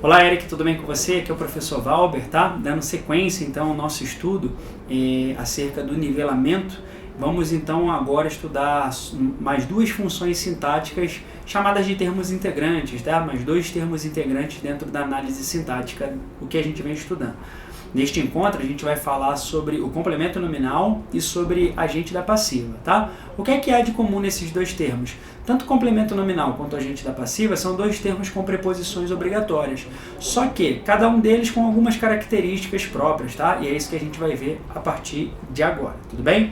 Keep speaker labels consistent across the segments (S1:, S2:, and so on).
S1: Olá, Eric, tudo bem com você? Aqui é o professor Valber, tá? Dando sequência, então, ao nosso estudo acerca do nivelamento. Vamos, então, agora estudar mais duas funções sintáticas chamadas de termos integrantes, tá? Mais dois termos integrantes dentro da análise sintática, o que a gente vem estudando. Neste encontro, a gente vai falar sobre o complemento nominal e sobre agente da passiva, tá? O que é que há de comum nesses dois termos? Tanto o complemento nominal quanto o agente da passiva são dois termos com preposições obrigatórias, só que cada um deles com algumas características próprias, tá? E é isso que a gente vai ver a partir de agora, tudo bem?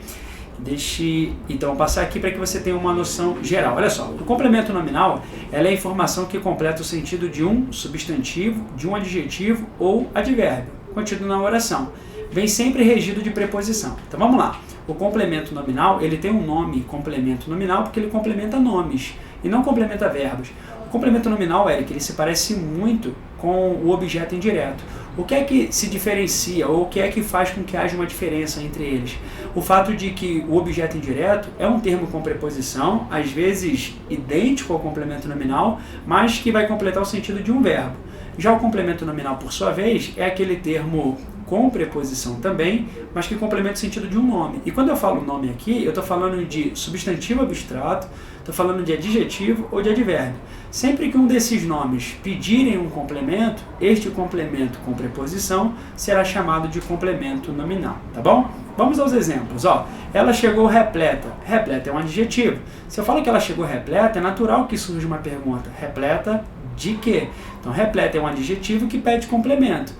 S1: Deixe então passar aqui para que você tenha uma noção geral. Olha só, o complemento nominal ela é a informação que completa o sentido de um substantivo, de um adjetivo ou advérbio, contido na oração. Vem sempre regido de preposição. Então vamos lá. O complemento nominal, ele tem um nome complemento nominal porque ele complementa nomes e não complementa verbos. O complemento nominal, Eric, ele se parece muito com o objeto indireto. O que é que se diferencia ou o que é que faz com que haja uma diferença entre eles? O fato de que o objeto indireto é um termo com preposição, às vezes idêntico ao complemento nominal, mas que vai completar o sentido de um verbo. Já o complemento nominal, por sua vez, é aquele termo com preposição também, mas que complementa o sentido de um nome. E quando eu falo nome aqui, eu estou falando de substantivo abstrato, estou falando de adjetivo ou de advérbio. Sempre que um desses nomes pedirem um complemento, este complemento com preposição será chamado de complemento nominal, tá bom? Vamos aos exemplos. Ó, ela chegou repleta. Repleta é um adjetivo. Se eu falo que ela chegou repleta, é natural que surja uma pergunta. Repleta de quê? Então, repleta é um adjetivo que pede complemento.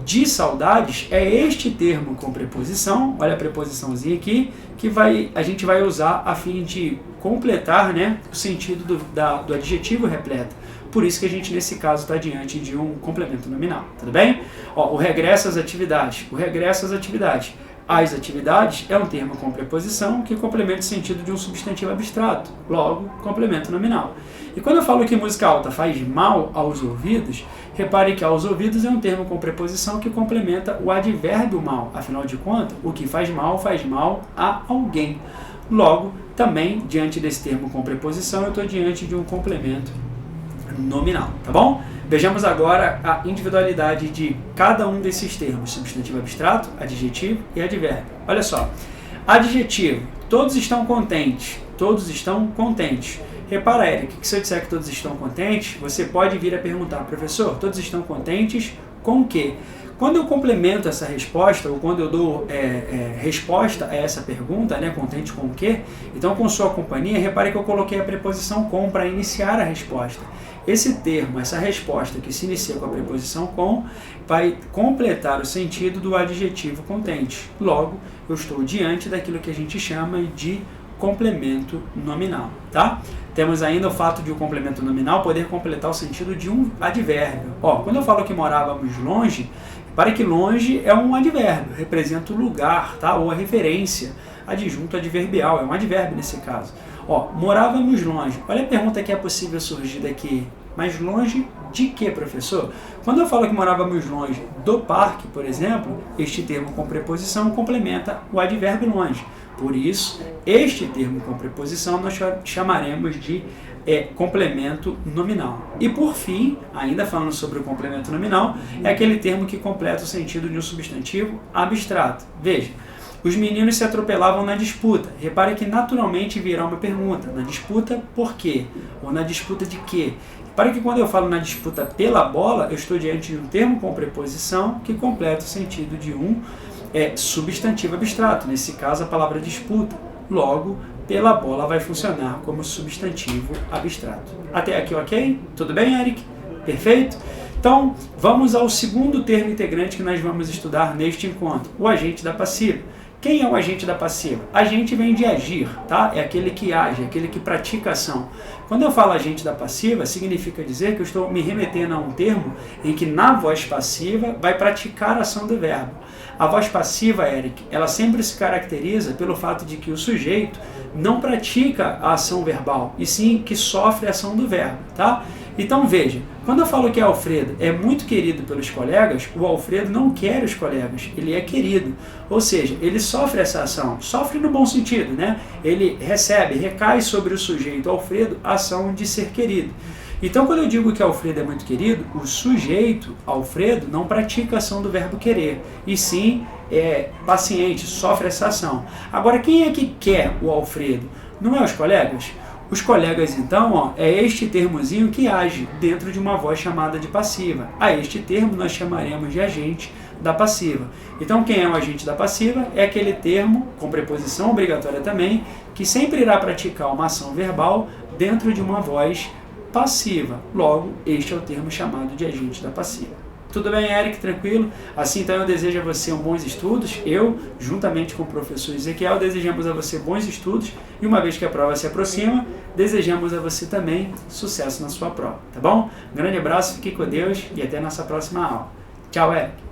S1: De saudades é este termo com preposição, olha a preposiçãozinha aqui, que a gente vai usar a fim de completar, né, o sentido do adjetivo repleta. Por isso que a gente, nesse caso, está diante de um complemento nominal, tudo bem? Ó, o regresso às atividades. O regresso às atividades. As atividades é um termo com preposição que complementa o sentido de um substantivo abstrato, logo, complemento nominal. E quando eu falo que música alta faz mal aos ouvidos, repare que aos ouvidos é um termo com preposição que complementa o advérbio mal. Afinal de contas, o que faz mal a alguém. Logo, também, diante desse termo com preposição, eu estou diante de um complemento nominal, tá bom? Vejamos agora a individualidade de cada um desses termos, substantivo abstrato, adjetivo e advérbio. Olha só, adjetivo, todos estão contentes, todos estão contentes. Repara, Eric, que se eu disser que todos estão contentes, você pode vir a perguntar, professor, todos estão contentes com o quê? Quando eu complemento essa resposta, ou quando eu dou resposta a essa pergunta, né, contente com o quê? Então, com sua companhia, repare que eu coloquei a preposição com para iniciar a resposta. Esse termo, essa resposta que se inicia com a preposição com, vai completar o sentido do adjetivo contente. Logo, eu estou diante daquilo que a gente chama de complemento nominal, tá? Temos ainda o fato de o complemento nominal poder completar o sentido de um advérbio. Ó, quando eu falo que morávamos longe, para que longe é um advérbio, representa o lugar, tá? Ou a referência, adjunto adverbial, é um advérbio nesse caso. Ó, morávamos longe. Olha a pergunta que é possível surgir daqui. Mas longe de quê, professor? Quando eu falo que morávamos longe do parque, por exemplo, este termo com preposição complementa o advérbio longe. Por isso, este termo com preposição nós chamaremos de complemento nominal. E por fim, ainda falando sobre o complemento nominal, é aquele termo que completa o sentido de um substantivo abstrato. Veja, os meninos se atropelavam na disputa. Repare que naturalmente virá uma pergunta. Na disputa por quê? Ou na disputa de quê? Repare que quando eu falo na disputa pela bola, eu estou diante de um termo com preposição que completa o sentido de um substantivo abstrato. Nesse caso, a palavra disputa. Logo, pela bola vai funcionar como substantivo abstrato. Até aqui, ok? Tudo bem, Eric? Perfeito? Então, vamos ao segundo termo integrante que nós vamos estudar neste encontro, o agente da passiva. Quem é o agente da passiva? Agente vem de agir, tá? É aquele que age, aquele que pratica ação. Quando eu falo agente da passiva, significa dizer que eu estou me remetendo a um termo em que na voz passiva vai praticar a ação do verbo. A voz passiva, Eric, ela sempre se caracteriza pelo fato de que o sujeito não pratica a ação verbal, e sim que sofre a ação do verbo, tá? Então veja, quando eu falo que Alfredo é muito querido pelos colegas, o Alfredo não quer os colegas, ele é querido. Ou seja, ele sofre essa ação, sofre no bom sentido, né? Ele recebe, recai sobre o sujeito Alfredo a ação de ser querido. Então, quando eu digo que Alfredo é muito querido, o sujeito, Alfredo, não pratica a ação do verbo querer, e sim é paciente, sofre essa ação. Agora, quem é que quer o Alfredo? Não é os colegas? Os colegas, então, ó, é este termozinho que age dentro de uma voz chamada de passiva. A este termo nós chamaremos de agente da passiva. Então, quem é o agente da passiva? É aquele termo, com preposição obrigatória também, que sempre irá praticar uma ação verbal dentro de uma voz passiva. Logo, este é o termo chamado de agente da passiva. Tudo bem, Eric? Tranquilo? Assim, então, eu desejo a você bons estudos. Eu, juntamente com o professor Ezequiel, desejamos a você bons estudos. E uma vez que a prova se aproxima, desejamos a você também sucesso na sua prova, tá bom? Um grande abraço, fique com Deus e até a nossa próxima aula. Tchau, Eric!